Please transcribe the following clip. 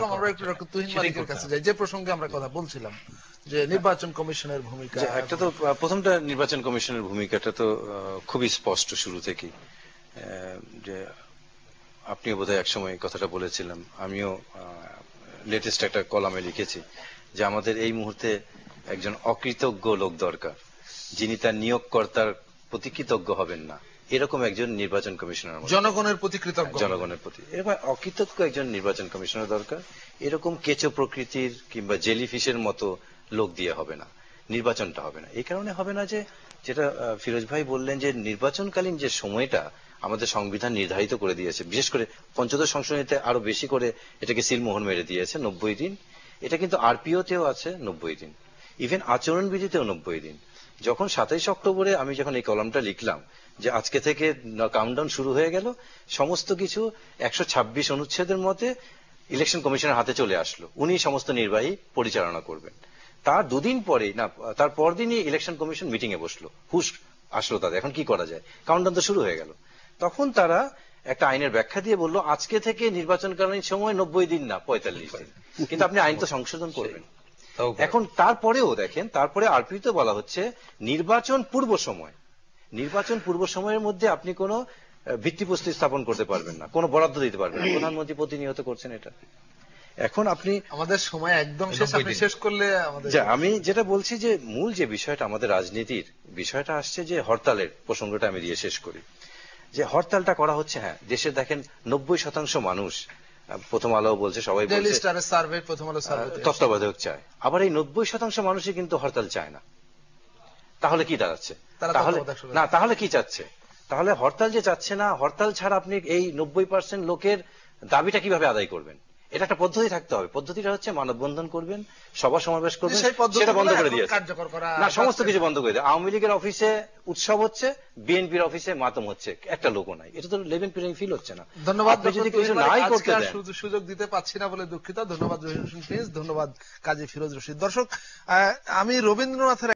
আসলাম, আমরা একটু ডক্টর তুহিন মালিকের কাছে যাই, যে প্রসঙ্গে আমরা কথা বলছিলাম যে নির্বাচন কমিশনের ভূমিকা। একটা তো প্রথমটা নির্বাচন কমিশনের ভূমিকাটা তো খুবই স্পষ্ট শুরু থেকেই, যে আপনিও বোধহয় একসময় কথাটা বলেছিলাম, আমিও লেটেস্ট একটা কলামে লিখেছি যে আমাদের এই মুহূর্তে একজন অকৃতজ্ঞ লোক দরকার, যিনি তার নিয়োগকর্তার প্রতি কৃতজ্ঞ হবেন না, এরকম একজন নির্বাচন কমিশনার, জনগণের প্রতি কৃতজ্ঞ, জনগণের প্রতি। এবার অকৃতজ্ঞ একজন নির্বাচন কমিশনার দরকার। এরকম কেঁচো প্রকৃতির কিংবা জেলিফিশের মতো লোক দিয়ে হবে না, নির্বাচনটা হবে না। এই কারণে হবে না যে, যেটা ফিরোজ ভাই বললেন, যে নির্বাচনকালীন যে সময়টা আমাদের সংবিধান নির্ধারিত করে দিয়েছে, বিশেষ করে পঞ্চদশ সংশোধনীতে আরো বেশি করে এটাকে সিলমোহর মেরে দিয়েছে 90 দিন। এটা কিন্তু আরপিওতেও আছে 90 দিন, ইভেন আচরণবিধিতেও 90 দিন। যখন 27 অক্টোবরে আমি যখন এই কলামটা লিখলাম যে আজকে থেকে কাউন্টডাউন শুরু হয়ে গেল, সমস্ত কিছু 126 অনুচ্ছেদের মধ্যে ইলেকশন কমিশনের হাতে চলে আসলো, উনি সমস্ত নির্বাহী পরিচালনা করবেন। তার দুদিন পরে না, তার পরদিনই ইলেকশন কমিশন মিটিং এ বসলো, হুশ আসলো তাদের, এখন কি করা যায়, কাউন্টডাউন তো শুরু হয়ে গেল। তখন তারা একটা আইনের ব্যাখ্যা দিয়ে বললো আজকে থেকে নির্বাচনকালীন সময় 90 দিন না 45 দিন, কিন্তু আপনি আইন তো সংশোধন করবেন। এখন তারপরেও দেখেন, তারপরে আরপিতে বলা হচ্ছে নির্বাচন পূর্ব সময়, নির্বাচন পূর্ব সময়ের মধ্যে আপনি কোনো ভিত্তিপ্রস্তর স্থাপন করতে পারবেন না, কোনো বরাদ্দ দিতে পারবেন না। প্রধানমন্ত্রী প্রতিনিয়ত করছেন এটা। এখন আপনি, আমাদের সময় একদম শেষ, আপনি শেষ করলে আমাদের। আমি যেটা বলছি যে মূল যে বিষয়টা আমাদের রাজনীতির বিষয়টা আসছে, যে হরতালের প্রসঙ্গটা আমি দিয়ে শেষ করি। যে হরতালটা করা হচ্ছে, হ্যাঁ দেশে দেখেন 90% মানুষ, প্রথম আলো বলছে, সবাই বলছে তত্ত্বাবধায়ক চায়, আবার এই 90% মানুষই কিন্তু হরতাল চায় না। তাহলে কি দাঁড়াচ্ছে? তাহলে কি চাচ্ছে? তাহলে হরতাল যে চাচ্ছে না, হরতাল ছাড়া আপনি এই 90% লোকের দাবিটা কিভাবে আদায় করবেন? এটা একটা পদ্ধতি থাকতে হবে। পদ্ধতিটা হচ্ছে মানববন্ধন করবেন, সভা সমাবেশ করবেন, সেটা বন্ধ করে দিয়েছে না, সমস্ত কিছু বন্ধ করে দিয়ে। আওয়ামী লীগের অফিসে উৎসব হচ্ছে, বিএনপির অফিসে মাতম হচ্ছে, একটা লোকও নাই। এটা তো লেভেল প্লেইং ফিল হচ্ছে না। ধন্যবাদ। যদি কিছু নাই করতে দেন, সুযোগ দিতে পাচ্ছি না বলে দুঃখিত। ধন্যবাদ জহির হোসেন প্রিন্স, ধন্যবাদ কাজী ফিরোজ রশিদ। দর্শক, আমি রবীন্দ্রনাথের